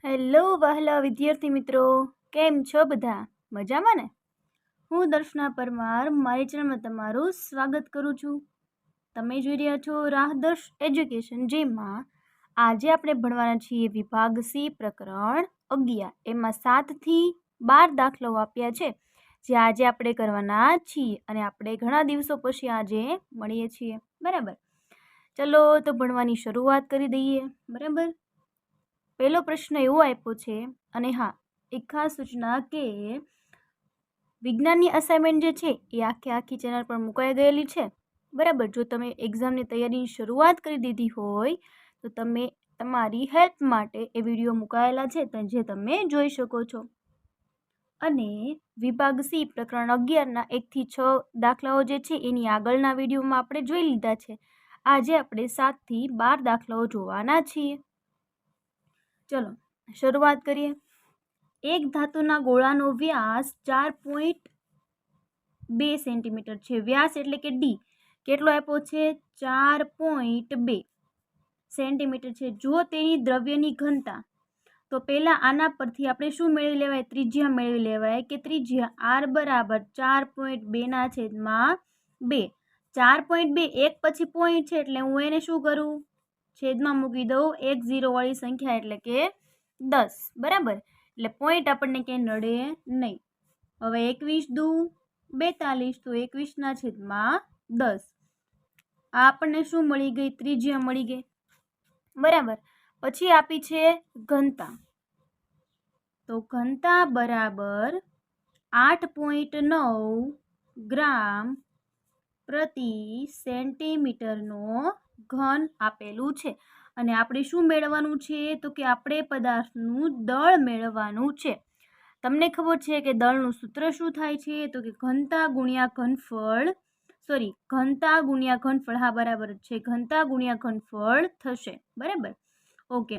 Hello વહાલા વિદ્યાર્થી મિત્રો, કેમ છો બધા? મજામાં ને? હું દર્શના પરમાર મારી ચેનલમાં તમારું સ્વાગત કરું છું. તમે જોઈ રહ્યા છો રાહદર્શ એજ્યુકેશન, જેમાં આજે આપણે ભણવાના છીએ વિભાગ સી પ્રકરણ 11. એમાં 7 થી 12 દાખલાઓ આપ્યા છે, જે આજે આપણે કરવાના છીએ અને આપણે ઘણા દિવસો પછી આજે મળીએ છીએ. બરાબર, ચલો તો ભણવાની શરૂઆત કરી દઈએ. બરાબર, પહેલો પ્રશ્ન એવો આપ્યો છે, અને હા, એક ખાસ સૂચના કે વિજ્ઞાનની અસાઇનમેન્ટ જે છે એ આખી ચેનલ પર મુકાઈ ગયેલી છે. બરાબર, જો તમે એક્ઝામની તૈયારીની શરૂઆત કરી દીધી હોય તો તમે તમારી હેલ્પ માટે એ વિડીયો મુકાયેલા છે જે તમે જોઈ શકો છો. અને વિભાગ સી પ્રકરણ 11ના 1 થી 6 દાખલાઓ જે છે એની આગળના વિડીયોમાં આપણે જોઈ લીધા છે. આજે આપણે 7 થી 12 દાખલાઓ જોવાના છીએ. ચલો શરૂઆત કરીએ. એક ધાતુના ગોળાનો વ્યાસ 4.2 સેન્ટીમીટર છે. વ્યાસ એટલે કે ડી કેટલો આપ્યો છે? 4.2 સેન્ટીમીટર છે. જો તેની દ્રવ્યની ઘનતા, તો પહેલાં આના પરથી આપણે શું મેળવી લેવાય? ત્રિજ્યા મેળવી લેવાય કે ત્રિજ્યા આર બરાબર 4.2/2. 4.2 એક પછી પોઈન્ટ છે એટલે હું એને શું કરું? છેદમાં મૂકી દઉં. 1 0 વાળી સંખ્યા એટલે કે 10. બરાબર, એટલે પોઈન્ટ આપણને ક્યાંય નડે નહીં. હવે 21 દુ 42, તો 21/10. આ આપણને શું મળી ગઈ? ત્રિજ્યા મળી ગઈ. બરાબર, પછી આપી છે ઘનતા. તો ઘનતા બરાબર 8.9 ગ્રામ પ્રતિ સેન્ટીમીટરનો ઘન આપેલું છે. અને આપણે શું મેળવવાનું છે? તો કે આપણે પદાર્થનું દળ મેળવવાનું છે. તમને ખબર છે કે દળનું સૂત્ર શું થાય છે? તો કે ઘનતા ગુણ્યા ઘનફળ, હા બરાબર છે, ઘનતા ગુણ્યા ઘનફળ થશે. બરાબર, ઓકે.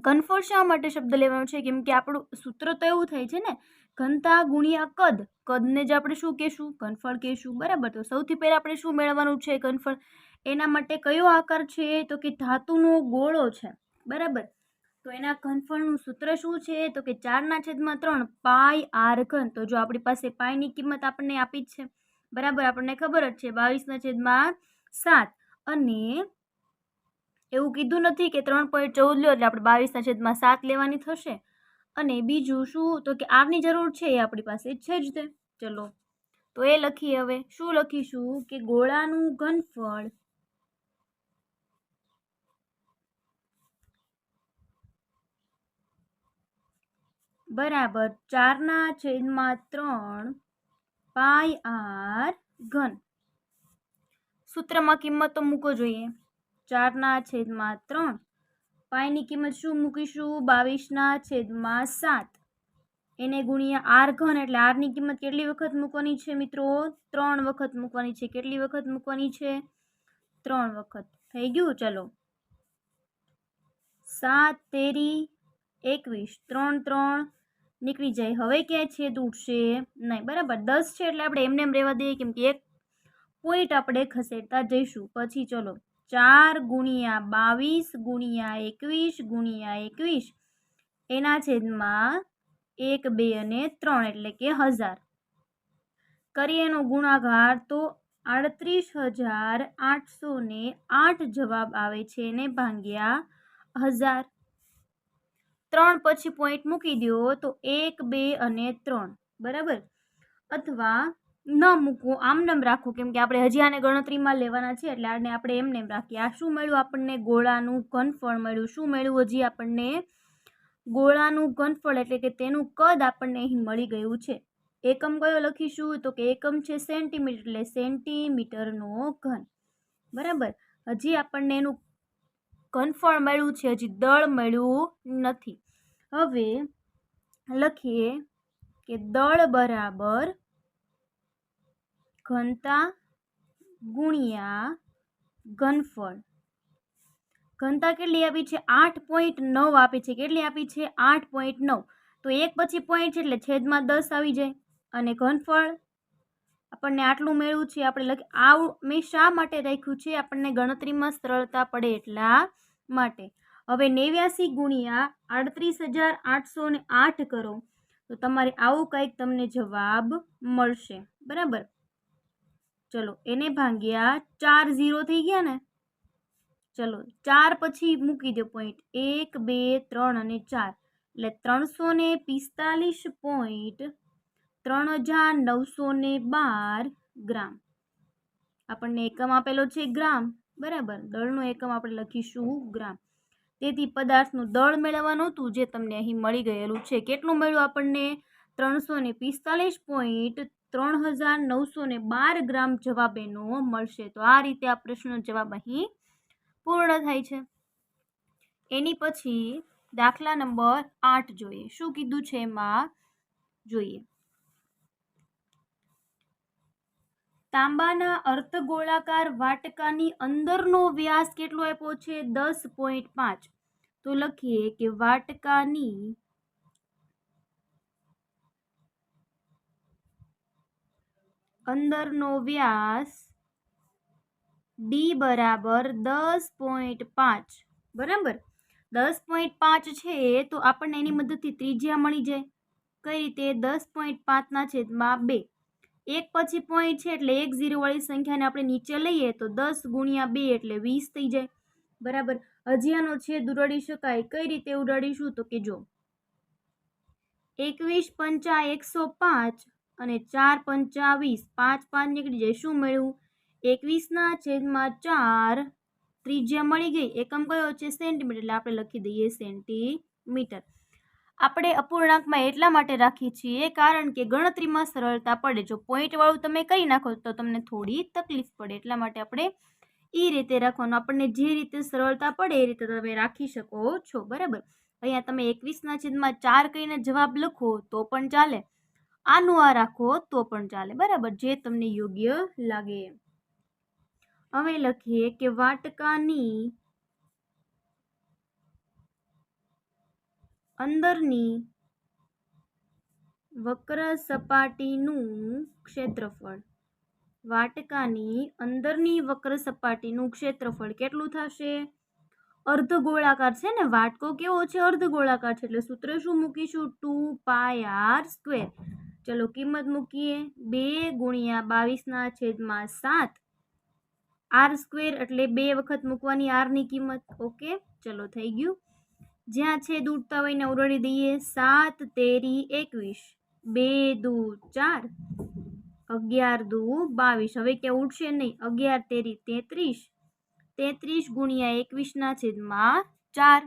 ઘનફળ શા માટે શબ્દ લેવાનો છે? કેમ કે આપણું સૂત્ર તો એવું થાય છે ને, ઘનતા ગુણ્યા કદ. કદને જ આપણે શું કહેશું? ઘનફળ કહેશું. બરાબર, તો સૌથી પહેલાં આપણે શું મેળવવાનું છે? ઘનફળ. એના માટે કયો આકાર છે? તો કે ધાતુનો ગોળો છે. બરાબર, તો એના ઘનફળનું સૂત્ર શું છે? તો કે 4/3 પાઈ આર ઘન. તો જો આપણી પાસે પાઈની કિંમત આપણને આપી જ છે. બરાબર, આપણને ખબર જ છે 22/7. અને એવું કીધું નથી કે 3.14 લો એટલે આપણે 22/7 લેવાની થશે. અને બીજું શું? તો કે આરની જરૂર છે, એ આપણી પાસે છે જ તે. ચલો તો એ લખીએ. હવે શું લખીશું? કે ગોળાનું ઘનફળ બરાબર 4/3 પાઈ આર ઘન. સૂત્રમાં કિંમત તો મૂકો જોઈએ. 4/3 પાઈની કિંમત શું મૂકીશું? 22/7. એને ગુણ્યા આર ઘન, એટલે આરની કિંમત કેટલી વખત મૂકવાની છે મિત્રો? 3 વખત મૂકવાની છે. કેટલી વખત મૂકવાની છે? 3 વખત. થઈ ગયું. ચલો 7 તેરી 21, 3 3 નીકળી જાય. હવે ક્યાંય છેદ ઉઠશે નહીં. બરાબર, 10 છે એટલે આપણે એમને એમ રહેવા દઈએ, કેમ કે એક પોઈન્ટ આપણે ખસેડતા જઈશું. પછી ચલો 4 ગુણ્યા 22 ગુણ્યા 21 ગુણ્યા 21 એના છેદમાં 1 2 અને 3 એટલે કે 1000 કરીએ એનો ગુણાકાર, તો 38,808 જવાબ આવે છે. એને ભાગ્યા 1000. 3 પછી પોઈન્ટ મૂકી દો, તો 1 2 અને 3. બરાબર, અથવા ન મૂકવો, આમનેમ રાખો, કેમ કે આપણે હજી આને ગણતરીમાં લેવાના છે એટલે આને આપણે એમને એમ રાખીએ. આ શું મળ્યું આપણને? ગોળાનું ઘનફળ મળ્યું. શું મળ્યું હજી આપણને? ગોળાનું ઘનફળ, એટલે કે તેનું કદ આપણને અહીં મળી ગયું છે. એકમ કયો લખીશું? તો કે એકમ છે સેન્ટીમીટર, એટલે સેન્ટીમીટરનો ઘન. બરાબર, હજી આપણને એનું ઘનફળ મળ્યું છે, હજી દળ મળ્યું નથી. હવે લખીએ કે દળ બરાબર ઘનતા ગુણ્યા ઘનફળ. ઘનતા કેટલી આપી છે? 8.9 આપી છે. કેટલી આપી છે? 8.9. તો એક પછી પોઈન્ટ છે એટલે છેદમાં 10 આવી જાય. અને ઘનફળ આપણને આટલું મેળવ્યું છે. આપણે આવું મેં શા માટે રાખ્યું છે? આપણને ગણતરીમાં સરળતા પડે એટલા માટે. હવે 89 ગુણ્યા 38,808 કરો તો તમારે આવું કંઈક તમને જવાબ મળશે, બરાબર. ચલો એને ભાગ્યા 4 0 થઈ ગયા ને. ચલો 4 પછી મૂકી દો પોઈન્ટ, 1 2 3 અને 4 એટલે 345.3912 ગ્રામ. આપણને એકમ આપેલો છે ગ્રામ, બરાબર. દળનો એકમ આપણે લખીશું ગ્રામ. તેથી પદાર્થનું દળ મેળવવાનું હતું જે તમને અહીં મળી ગયેલું છે. કેટલું મળ્યું આપણને? 345.3912 ગ્રામ જવાબ એનો મળશે. તો આ રીતે આ પ્રશ્નનો જવાબ અહીં પૂર્ણ થાય છે. એની પછી દાખલા નંબર 8 જોઈએ. શું કીધું છે એમાં જોઈએ. તાંબાના અર્ધગોળાકાર વાટકાની અંદરનો વ્યાસ કેટલો આપ્યો છે? 10.5. તો લખીએ કે વાટકાની અંદરનો વ્યાસ ડી બરાબર 10.5, બરાબર. 10.5 છે તો આપણને એની મદદથી ત્રિજ્યા મળી જાય. કઈ રીતે? 10.5/2. એક પછી પોઈન્ટ છે એટલે 1 0 વાળી સંખ્યાને આપણે નીચે લઈએ તો 10 ગુણ્યા 2 એટલે 20 થઈ જાય, બરાબર. હજી આનો છેદ ઉડાડી શકાય. કઈ રીતે ઉડાડીશું? તો કે જો 21 પંચા 105 અને 4 પંચા 20, 5 5 નીકળી જાય. શું મળ્યું? 21/4 ત્રિજ્યા મળી ગઈ. એકમ કયો છે? સેન્ટીમીટર, એટલે આપણે લખી દઈએ સેન્ટીમીટર. આપણે અપૂર્ણાંકમાં એટલા માટે રાખીએ છીએ કારણ કે ગણતરીમાં સરળતા પડે. જો પોઈન્ટ વાળું તમે કરી નાખો તો તમને થોડી તકલીફ પડે, એટલા માટે આપણે એ રીતે રાખવાનું. આપણને જે રીતે સરળતા પડે એ રીતે તમે રાખી શકો છો, બરાબર. અહીંયા તમે 21/4 કહીને જવાબ લખો તો પણ ચાલે, આનું આ રાખો તો પણ ચાલે, બરાબર, જે તમને યોગ્ય લાગે. હવે લખીએ કે વાટકાની અંદરની વક્ર સપાટીનું ક્ષેત્રફળ. વાટકાની અંદરની વક્ર સપાટીનું ક્ષેત્રફળ કેટલું થશે? અર્ધગોળાકાર છે ને, વાટકો કેવો છે? અર્ધગોળાકાર છે, એટલે સૂત્ર શું મૂકીશું? 2πr². ચલો કિંમત મૂકીએ. 2 ગુણ્યા 22/7 r² એટલે 2 વખત મૂકવાની r ની કિંમત. ઓકે, ચલો થઈ ગયું. જ્યાં છેદ ઉડતા હોય ને ઉડાડી દઈએ. 7 તેરી 21, 2 દુ 4, 11 દુ 22. હવે ક્યાં ઉડશે નહીં. 11 તેરી 33, 33 ગુણ્યા 21/4.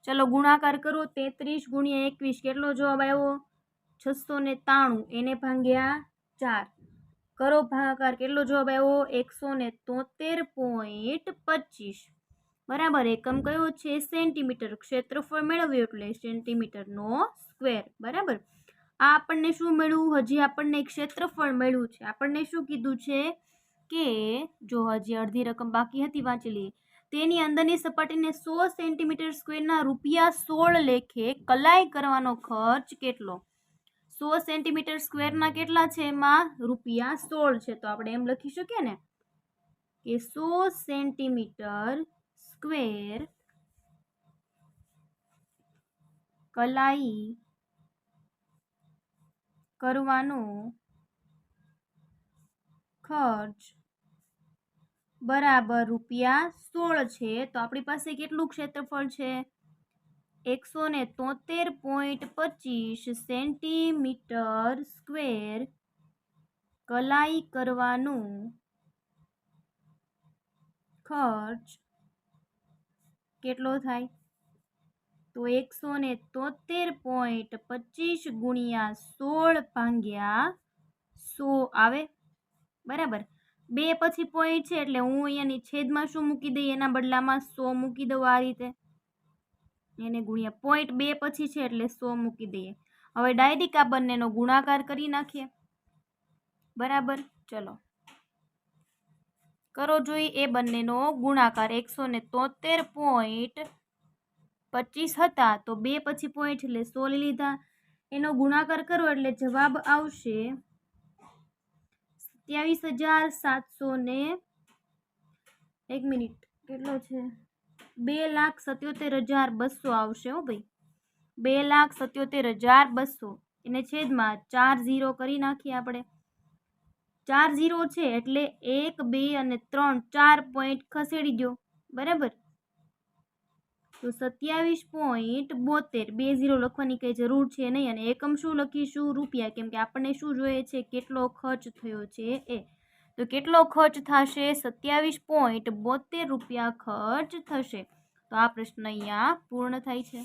ચલો ગુણાકાર કરો. 33 ગુણ્યા 21 કેટલો જવાબ આવ્યો? 693. એને ભાગ્યા 4 કરો ભાગાકાર. કેટલો જવાબ આવ્યો? 173.25, બરાબર. એકમ કયો છે? સેન્ટીમીટર. ક્ષેત્રફળ મેળવ્યું એટલે સેન્ટીમીટરનો સ્ક્વેર, બરાબર. આ આપણને શું મળ્યું? હજી આપણને ક્ષેત્રફળ મળ્યું છે. આપણને શું કીધું છે કે જો હજી અડધી રકમ બાકી હતી, વાંચી લઈએ. તેની અંદરની સપાટીને 100 સેન્ટીમીટર સ્ક્વેરના ₹16 લેખે કલાઈ કરવાનો ખર્ચ કેટલો? 100 સેન્ટીમીટર સ્ક્વેરના કેટલા છે? એમાં ₹16 છે. તો આપણે એમ લખી શકીએ ને કે 100 સેન્ટીમીટર સ્ક્વેર કલાઈ કરવાનો ખર્ચ બરાબર ₹16 છે. તો આપણી પાસે કેટલું ક્ષેત્રફળ છે? 173.25 સેન્ટીમીટર સ્ક્વેર કલાઈ કરવાનું ખર્ચ કેટલો થાય? તો 173.25 ગુણ્યા 16/100 આવે, બરાબર. 2 પછી પોઈન્ટ છે એટલે હું અહીંયાની છેદમાં શું મૂકી દઈ? એના બદલામાં 100 મૂકી દઉં આ રીતે. એને ગુણ્યા પોઈન્ટ 2 પછી છે એટલે 100 મૂકી દઈએ. હવે ડાયરેક્ટ આ બંનેનો ગુણાકાર કરી નાખીએ, બરાબર. ચલો કરો જોઈ એ બંનેનો ગુણાકાર. 173.25 હતા તો 2 પછી પોઈન્ટ એટલે 100 લઈ લીધા. એનો ગુણાકાર કરો એટલે જવાબ આવશે 27,700 ને 1 મિનિટ કેટલો છે? 2,77,200 આવશે હો ભાઈ, 2,77,200 એને છેદમાં 4 0 કરી નાખીએ આપણે. 4 0 છે એટલે 1 2 અને 3 4 પોઈન્ટ ખસેડી દો, બરાબર. તો 27.72, 2 0 લખવાની કઈ જરૂર છે નહીં, અને એકમ શું લખીશું? રૂપિયા, કેમ કે આપણને શું જોઈએ છે? કેટલો ખર્ચ થયો છે એ. તો કેટલો ખર્ચ થશે? 27.72 રૂપિયા ખર્ચ થશે. તો આ પ્રશ્ન અહીંયા પૂર્ણ થાય છે.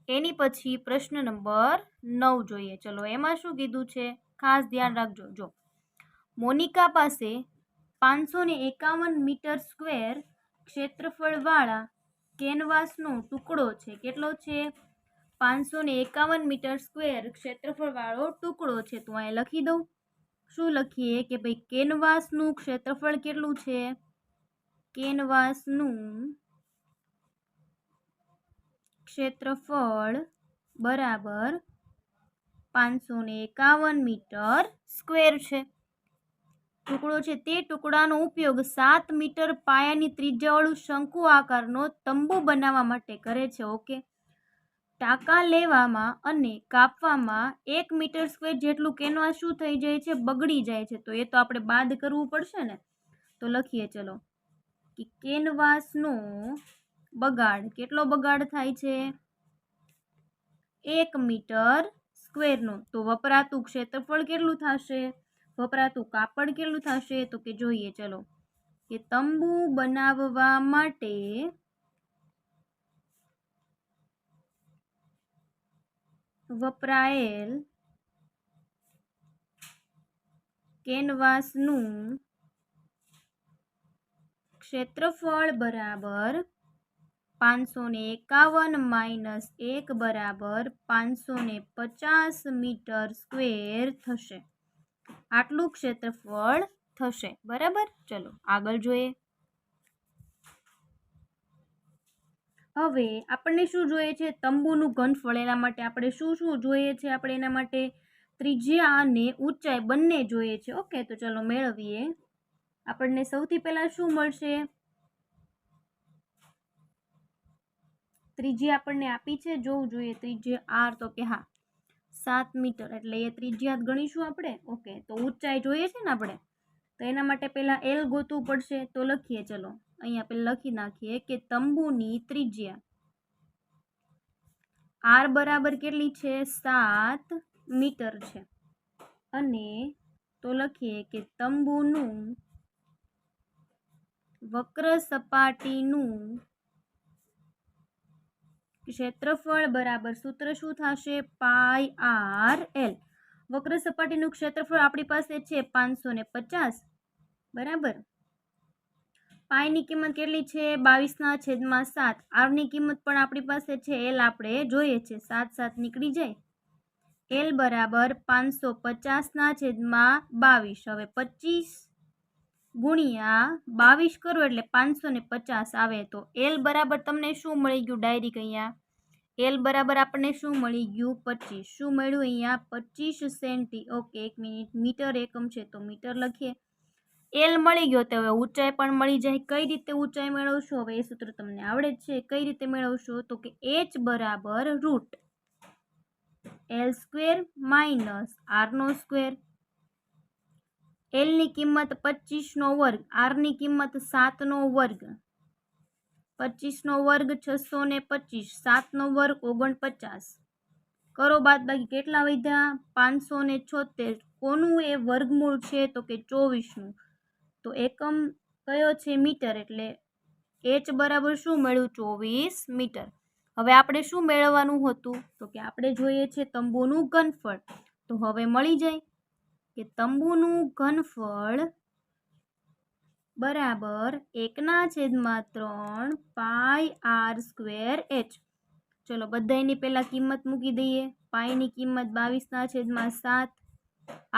એની પછી પ્રશ્ન નંબર 9 જોઈએ. ચલો, એમાં શું કીધું છે ખાસ ધ્યાન રાખજો. જો મોનિકા પાસે 551 મીટર સ્ક્વેર ક્ષેત્રફળવાળા કેનવાસનો ટુકડો છે. કેટલો છે? 551 મીટર સ્ક્વેર ક્ષેત્રફળવાળો ટુકડો છે. તો અહીં લખી દઉં. શું લખીએ કે ભાઈ કેનવાસનું ક્ષેત્રફળ કેટલું છે? કેનવાસનું ક્ષેત્રફળ બરાબર 551 મીટર સ્ક્વેર છે. ટુકડો છે તે ટુકડાનો ઉપયોગ 7 મીટર પાયાની ત્રિજ્યાવાળું શંકુ આકારનો તંબુ બનાવવા માટે કરે છે. ઓકે. ટાંકા લેવામાં અને કાપવામાં 1 મીટર સ્ક્વેર જેટલું કેનવાસ શું થઈ જાય છે? બગડી જાય છે. તો એ તો આપણે બાદ કરવું પડશે ને. તો લખીએ ચલો કે કેનવાસનો બગાડ, કેટલો બગાડ થાય છે? 1 મીટર સ્ક્વેરનો. તો વપરાતું ક્ષેત્રફળ કેટલું થશે? વપરાતું કાપડ કેટલું થશે? તો કે જોઈએ ચલો કે તંબુ બનાવવા માટે વપરાયેલ કેનવાસનું ક્ષેત્રફળ બરાબર 551 માઇનસ 1 બરાબર 550 મીટર સ્ક્વેર થશે. આટલું ક્ષેત્રફળ થશે, બરાબર. ચલો આગળ જોઈએ. હવે આપણને શું જોઈએ છે? તંબુનું ઘનફળ. એના માટે આપણે શું શું જોઈએ છે? આપણે એના માટે ત્રિજ્યા અને ઊંચાઈ બંને જોઈએ છે. ઓકે, તો ચલો મેળવીએ. આપણને સૌથી પહેલા શું મળશે? ત્રિજ્યા આપણને આપી છે, જોવું જોઈએ. ત્રિજ્યા આર, તો કે હા 7 મીટર, એટલે એ ત્રિજ્યા ગણીશું આપણે. ઓકે, તો ઊંચાઈ જોઈએ છે ને આપણે, તો એના માટે પહેલા એલ ગોતવું પડશે. તો લખીએ ચલો, અહીંયા પહેલા લખી નાખીએ કે તંબુની ત્રિજ્યા આર બરાબર કેટલી છે? 7 મીટર છે. અને તો લખીએ કે તંબુનું વક્ર સપાટીનું ક્ષેત્રફળ બરાબર, સૂત્ર શું થશે? પાઈ આર એલ. વક્ર સપાટીનું ક્ષેત્રફળ આપણી પાસે છે 550, બરાબર. પાઈની કિંમત કેટલી છે? 22/7. આરની કિંમત પણ આપણી પાસે છે, એલ આપણે જોઈએ છે, 7 7 નીકળી જાય. એલ બરાબર 550/22. હવે 25 ગુણ્યા 22 કરો એટલે 550 આવે. તો એલ બરાબર તમને શું મળી ગયું? ડાયરેક્ટ અહીંયા એલ બરાબર આપણને શું મળી ગયું? 25. શું મળ્યું અહીંયા? 25 સેન્ટી. ઓકે, 1 મિનિટ, મીટર એકમ છે તો મીટર લખીએ. એલ મળી ગયો, તો હવે ઊંચાઈ પણ મળી જાય. કઈ રીતે ઊંચાઈ મેળવશો? હવે એ સૂત્ર તમને આવડે જ છે. કઈ રીતે મેળવશો? તો કે h બરાબર રૂટ એલ સ્ક્વેર માઇનસ આરનો સ્ક્વેર. એલની કિંમત 25નો વર્ગ, આરની કિંમત 7નો વર્ગ. 25નો વર્ગ 625, 7નો વર્ગ 49. કરો બાદ બાકી, કેટલા વધ્યા? 576. કોનું એ વર્ગમૂળ છે? તો કે 24નું. તો એકમ કયો છે? મીટર. એટલે h બરાબર શું મળ્યું? 24 મીટર. હવે આપણે શું મેળવવાનું હતું? તો કે આપણે જોઈએ છે તંબુનું ઘનફળ. તો હવે મળી જાય કે તંબુનું ઘનફળ બરાબર 1/3 પાઈ આર સ્ક્વેર એચ. ચલો બધાની પહેલા કિંમત મૂકી દઈએ. પાઈની કિંમત 22/7.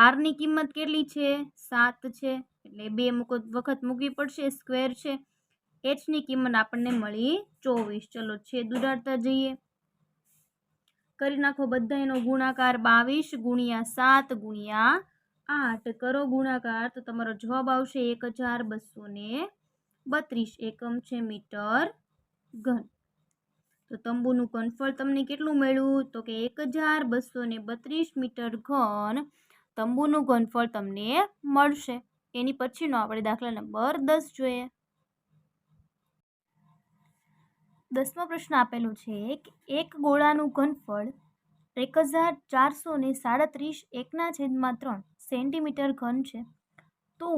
આરની કિંમત કેટલી છે? 7 છે, એટલે 2 વખત મૂકવી પડશે, સ્ક્વેર છે. એચની કિંમત આપણને મળી 24. ચલો છેદ ઉડાડતા જઈએ. કરી નાખો બધાનો ગુણાકાર. 22 ગુણ્યા 7 ગુણ્યા 8 કરો ગુણાકાર તો તમારો જવાબ આવશે 1232 એકમ છે મીટર ઘન. તો તંબુનું ઘનફળ તમને કેટલું મળ્યું તો કે 1232 મીટર ઘન તંબુનું ઘનફળ તમને મળશે. એની પછીનો આપણે દાખલા નંબર 10 જોઈએ. 10મો પ્રશ્ન આપેલો છે કે એક ગોળાનું ઘનફળ 1437 1/3 સેન્ટીમીટર ઘન છે. તો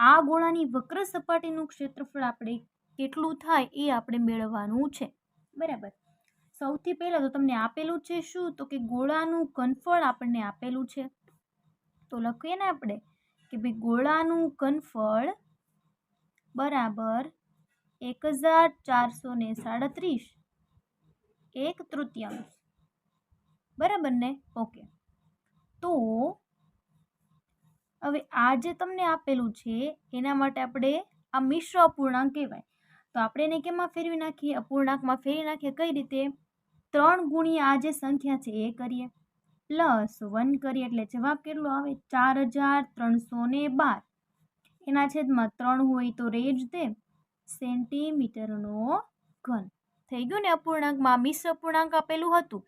આ ગોળાની વક્ર સપાટીનું ક્ષેત્રફળ આપણે કેટલું થાય એ આપણે મેળવવાનું છે. બરાબર. સૌથી પહેલા તો તમને આપેલું છે શું તો કે ગોળાનું ઘનફળ આપણને આપેલું છે. તો લખીએ ને આપણે કે ભાઈ ગોળાનું ઘનફળ બરાબર 1437 1/3. બરાબર ને? ઓકે. તો હવે આ જે તમને આપેલું છે એના માટે આપણે આ મિશ્ર અપૂર્ણાંક કહેવાય. તો આપણે એને કેમાં ફેરવી નાખીએ? અપૂર્ણાંકમાં ફેરવી નાખીએ. કઈ રીતે? 3 ગુણ્યા આ જે સંખ્યા છે એ કરીએ પ્લસ 1 કરીએ એટલે જવાબ કેટલો આવે? 4312. એના છેદમાં 3 હોય તો રેજ દે સેન્ટીમીટરનો ઘન. થઈ ગયું ને? અપૂર્ણાંકમાં મિશ્ર અપૂર્ણાંક આપેલું હતું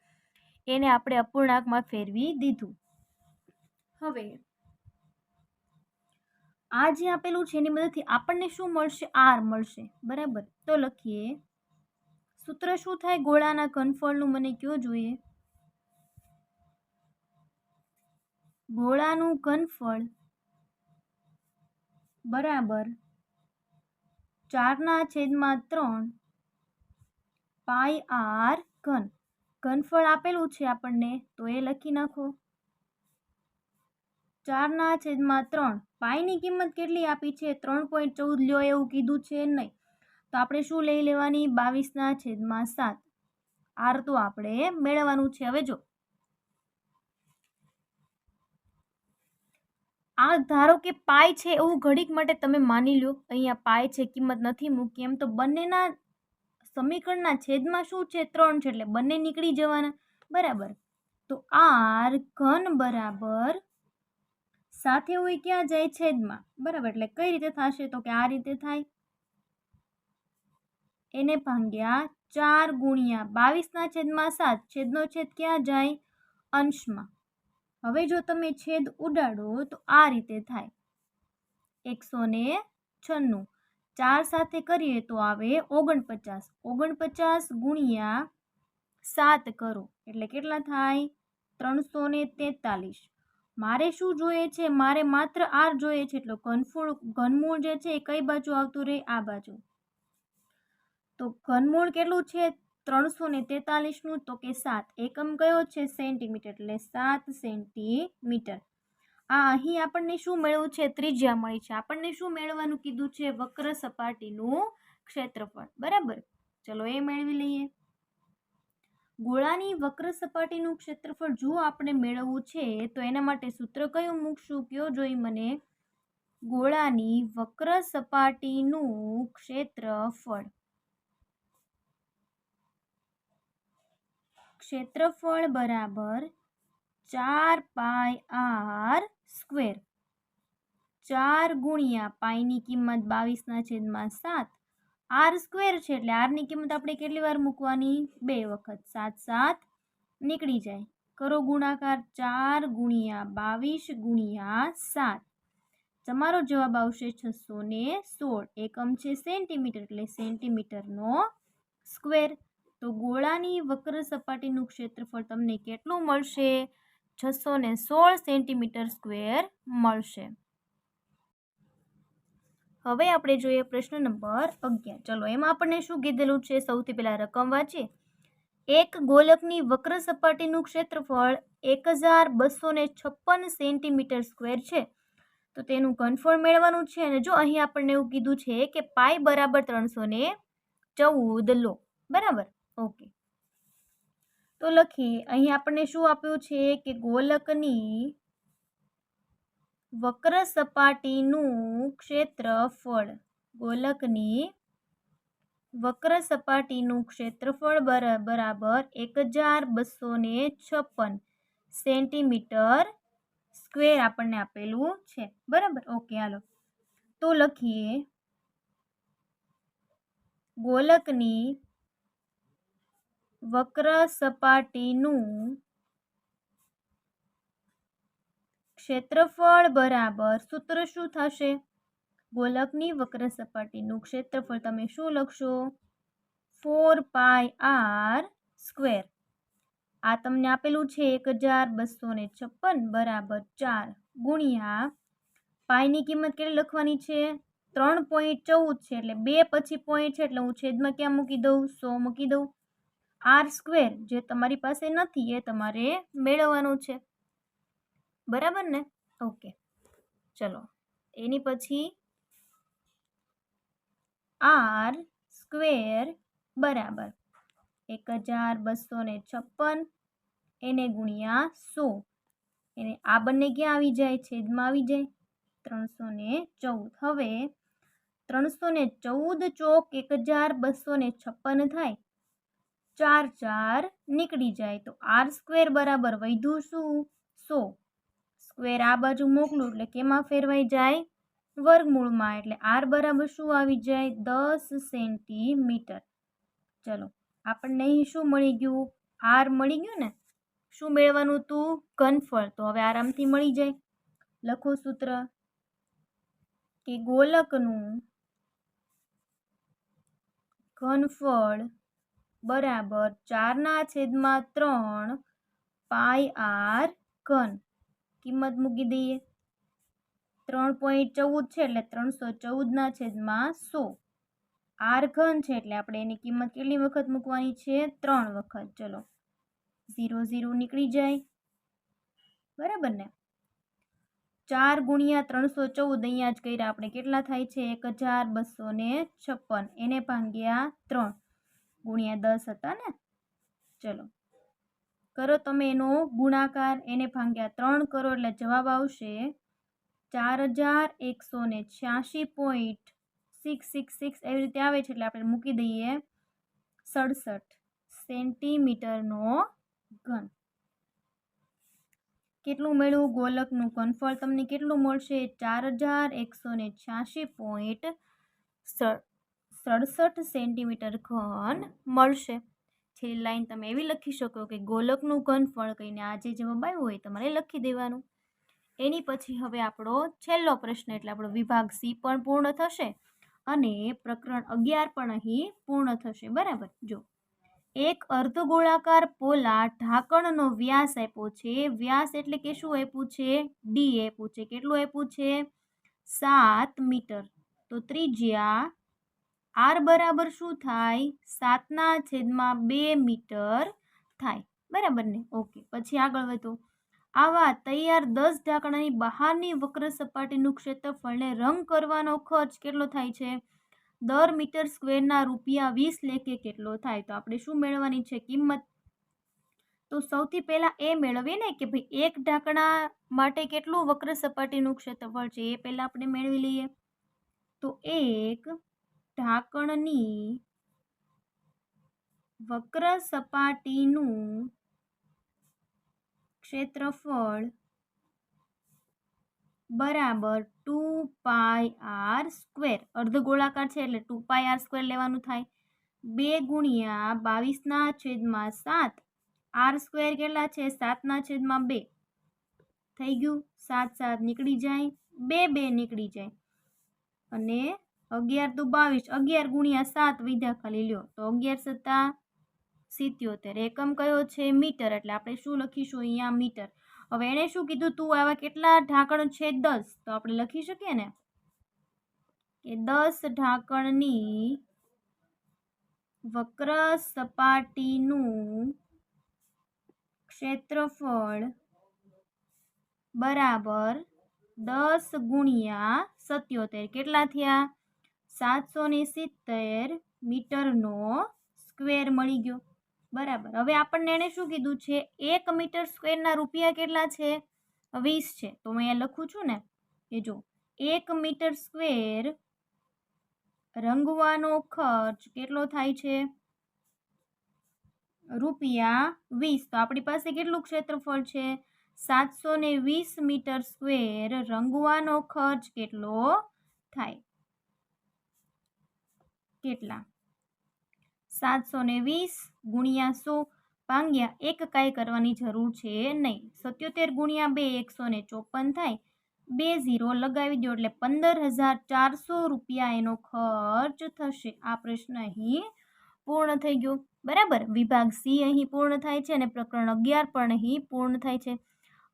એને આપણે અપૂર્ણાંકમાં ફેરવી દીધું. હવે આ જે આપેલું છે એની મદદથી આપણને શું મળશે? આર મળશે. બરાબર. તો લખીએ સૂત્ર શું થાય ગોળાના ઘનફળનું? મને કયો જોઈએ. ગોળાનું ઘનફળ બરાબર 4/3 પાઈ આર ઘન. ઘનફળ આપેલું છે આપણને તો એ લખી નાખો 4/3. પાઈની કિંમત કેટલી આપી છે? 3.14 લ્યો એવું કીધું છે નહીં. તો આપણે શું લઈ લેવાની? 22/7. આર તો આપણે મેળવવાનું છે. હવે જો આ ધારો કે પાઈ છે એવું ઘડીક માટે તમે માની લો. અહીંયા પાઈ છે, કિંમત નથી મૂકી. એમ તો બંનેના સમીકરણના છેદમાં શું છે? 3 છે એટલે બંને નીકળી જવાના. બરાબર. તો આર ઘન બરાબર સાથે હોય ક્યાં જાય? છેદમાં. બરાબર. એટલે કઈ રીતે થશે? તો કે આ રીતે થાય. એને ભાગ્યા 4 ગુણ્યા 22/7. છેદનો છેદ ક્યાં જાય? અંશમાં. હવે જો તમે છેદ ઉડાડો તો આ રીતે થાય 196. 4 સાથે કરીએ તો આવે 49. 49 ગુણ્યા 7 કરો એટલે કેટલા થાય? 343. મારે શું જોઈએ છે? મારે માત્ર આર જોઈએ છે. એટલે ઘનમૂળ જે છે એ કઈ બાજુ આવતું રહે? આ બાજુ. તો ઘનમૂળ કેટલું છે? 343નું. તો કે 7. એકમ કયો છે? સેન્ટીમીટર. એટલે 7 સેન્ટીમીટર. આ અહીં આપણને શું મેળવ્યું છે? ત્રિજ્યા મળી છે. આપણને શું મેળવવાનું કીધું છે? વક્ર સપાટીનું ક્ષેત્રફળ. બરાબર. ચલો એ મેળવી લઈએ. ગોળાની વક્ર સપાટીનું ક્ષેત્રફળ જો આપણે મેળવવું છે તો એના માટે સૂત્ર કયું મૂકશું? કયો જોઈ મને. ગોળાની વક્ર સપાટીનું ક્ષેત્રફળ. ક્ષેત્રફળ બરાબર 4 પાઈ આર સ્ક્વેર. 4 ગુણ્યા પાઈની કિંમત 22/7. આર સ્ક્વેર છે એટલે આરની કિંમત આપણે કેટલી વાર મૂકવાની? 2 વખત. 7 નીકળી જાય. કરો ગુણાકાર 4 ગુણ્યા 22 ગુણ્યા 7. તમારો જવાબ આવશે 616. એકમ છે સેન્ટીમીટર એટલે સેન્ટીમીટરનો સ્ક્વેર. તો ગોળાની વક્ર સપાટીનું ક્ષેત્રફળ તમને કેટલું મળશે? 616 સેન્ટીમીટર સ્ક્વેર મળશે. હવે આપણે જોઈએ પ્રશ્ન નંબર 11. ચલો એમાં આપણને શું કીધેલું છે? સૌથી પહેલા રકમ વાંચીએ. એક ગોલકની વક્ર સપાટીનું ક્ષેત્રફળ 1256 સેન્ટીમીટર સ્ક્વેર છે. તો તેનું ઘનફળ મેળવવાનું છે. અને જો અહીં આપણને એવું કીધું છે કે પાઈ બરાબર 314 લો. બરાબર. ઓકે. તો લખીએ. અહીં આપણને શું આપ્યું છે કે ગોલકની વક્ર સપાટીનું ક્ષેત્રફળ. ગોલકની વક્ર સપાટીનું ક્ષેત્રફળ બરાબર 1256 સેન્ટીમીટર સ્ક્વેર આપણને આપેલું છે, બરાબર. ઓકે, હાલો તો લખીએ ગોલકની વક્ર સપાટીનું ક્ષેત્રફળ બરાબર સૂત્ર શું થશે? ગોલકની વક્ર સપાટીનું ક્ષેત્રફળ તમે શું લખશો? 4πr square. આ તમને આપેલું છે 1256 બરાબર 4 ગુણ્યા પાઈની કિંમત કેટલી લખવાની છે? 3.14 છે, એટલે 2 પછી પોઈન્ટ છે એટલે હું છેદમાં ક્યાં મૂકી દઉં? 100 મૂકી દઉં. આર સ્ક્વેર જે તમારી પાસે નથી એ તમારે મેળવવાનું છે, બરાબર ને? ઓકે, ચલો એની પછી આર સ્ક્વેર બરાબર 1256 એને ગુણ્યા 100. એને આ બંને ક્યાં આવી જાય? છેદમાં આવી જાય. 314. હવે 314 ચોક 1256 થાય. 4 4 નીકળી જાય તો આર સ્ક્વેર બરાબર વધ્યું શું? 100. સ્ક્વેર આ બાજુ મોકલું એટલે કેમાં ફેરવાઈ જાય? વર્ગમૂળમાં. એટલે આર બરાબર શું આવી જાય? 10 સેન્ટીમીટર. ચલો આપણને અહીં શું મળી ગયું? આર મળી ગયું ને. શું મેળવવાનું હતું? ઘનફળ. તો હવે આરામથી મળી જાય. લખો સૂત્ર કે ગોલકનું ઘનફળ બરાબર 4/3 પાઈ આર ઘન. કિંમત મૂકી દઈએ. 3.14 છે એટલે 314/100. આર ઘન છે એટલે આપણે એની કિંમત કેટલી વખત મૂકવાની છે? 3 વખત. ચલો 0 0 નીકળી જાય, બરાબર ને? 4 ગુણ્યા 314 અહીંયા જ કર્યા આપણે. કેટલા થાય છે? 1256. એને ભાગ્યા 3 ગુણ્યા 10 હતા ને. ચલો કરો તમે એનો ગુણાકાર. એને ભાગ્યા 3 કરો એટલે જવાબ આવશે 4186.666 એવી રીતે આવે છે. એટલે આપણે મૂકી દઈએ 67 સેન્ટીમીટરનો ઘન. કેટલું મળ્યું? ગોલકનું ઘનફળ તમને કેટલું મળશે? 4186.67 સેન્ટીમીટર ઘન મળશે. છેલ્લી લાઈન તમે એવી લખી શકો કે ગોલકનું ઘનફળ કહીને આ જે જવાબ આવ્યો હોય તમારે લખી દેવાનું. એની પછી હવે આપણો છેલ્લો પ્રશ્ન એટલે આપણો વિભાગ સી પણ પૂર્ણ થશે અને પ્રકરણ 11 પણ અહીં પૂર્ણ થશે, બરાબર. જો એક અર્ધગોળાકાર પોલા ઢાંકણનો વ્યાસ આપ્યો છે. વ્યાસ એટલે કે શું આપ્યું છે? ડી આપ્યું છે. કેટલું આપ્યું છે? 7 મીટર. તો ત્રિજ્યા આર બરાબર શું થાય? 7/2 મીટર થાય, બરાબર ને? ઓકે, પછી આગળ વધો. આવા તૈયાર 10 ઢાંકણાની બહારની વક્ર સપાટીનું ક્ષેત્રફળને રંગ કરવાનો ખર્ચ કેટલો થાય છે? દર મીટર સ્ક્વેરના ₹20 લેખે કેટલો થાય? તો આપણે શું મેળવવાની છે? કિંમત. તો સૌથી પહેલા એ મેળવીએ ને કે ભાઈ એક ઢાંકણા માટે કેટલું વક્ર સપાટીનું ક્ષેત્રફળ છે એ પહેલા આપણે મેળવી લઈએ. તો એક ઢાંકણની વક્ર સપાટીનું ક્ષેત્રફળ બરાબર 2πr સ્ક્વેર. અર્ધગોળાકાર છે એટલે 2πr સ્ક્વેર લેવાનું થાય. 2 ગુણ્યા 22/7. આર સ્ક્વેર કેટલા છે? 7/2 થઈ ગયું. 7 7 નીકળી જાય. 2 2 નીકળી જાય. અને 11 દુ 22. 11 ગુણ્યા 7 વિધા ખાલી લ્યો તો 11 7 77. એકમ કયો છે? મીટર. એટલે આપણે શું લખીશું અહીંયા? મીટર. હવે એણે શું કીધું? તું આવા કેટલા ઢાંકણ છે? 10. તો આપણે લખી શકીએ ને કે 10 ઢાંકણની વક્ર સપાટીનું ક્ષેત્રફળ બરાબર 10 ગુણ્યા 77. કેટલા થયા? 770 મીટરનો સ્ક્વેર મળી ગયો, બરાબર. હવે આપણને એને શું કીધું છે? 1 મીટર સ્ક્વેરના રૂપિયા કેટલા છે? 20 છે. તો હું અહીંયા લખું છું ને કે જો 1 મીટર સ્ક્વેર રંગવાનો ખર્ચ કેટલો થાય છે? ₹20. તો આપણી પાસે કેટલું ક્ષેત્રફળ છે? 720 મીટર સ્ક્વેર રંગવાનો ખર્ચ કેટલો થાય? કેટલા? 720 ગુણ્યા 100 ભાગ્યા 1 કાંઈ કરવાની જરૂર છે નહીં. 77 ગુણ્યા 2 154 થાય. 2 0 લગાવી દો એટલે 15,400 રૂપિયા એનો ખર્ચ થશે. આ પ્રશ્ન અહીં પૂર્ણ થઈ ગયો. બરાબર. વિભાગ સી અહીં પૂર્ણ થાય છે અને પ્રકરણ 11 પણ અહીં પૂર્ણ થાય છે.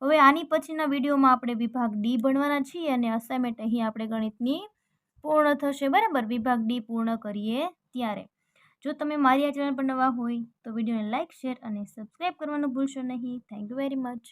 હવે આની પછીના વિડીયોમાં આપણે વિભાગ ડી ભણવાના છીએ અને અસાઇનમેન્ટ અહીં આપણે ગણિતની પૂર્ણ થશે. બરાબર. વિભાગ ડી પૂર્ણ કરીએ ત્યારે. જો તમે મારી આ ચેનલ પર નવા હોય તો વિડીયોને લાઇક, શેર અને સબસ્ક્રાઈબ કરવાનું ભૂલશો નહીં. Thank you very much.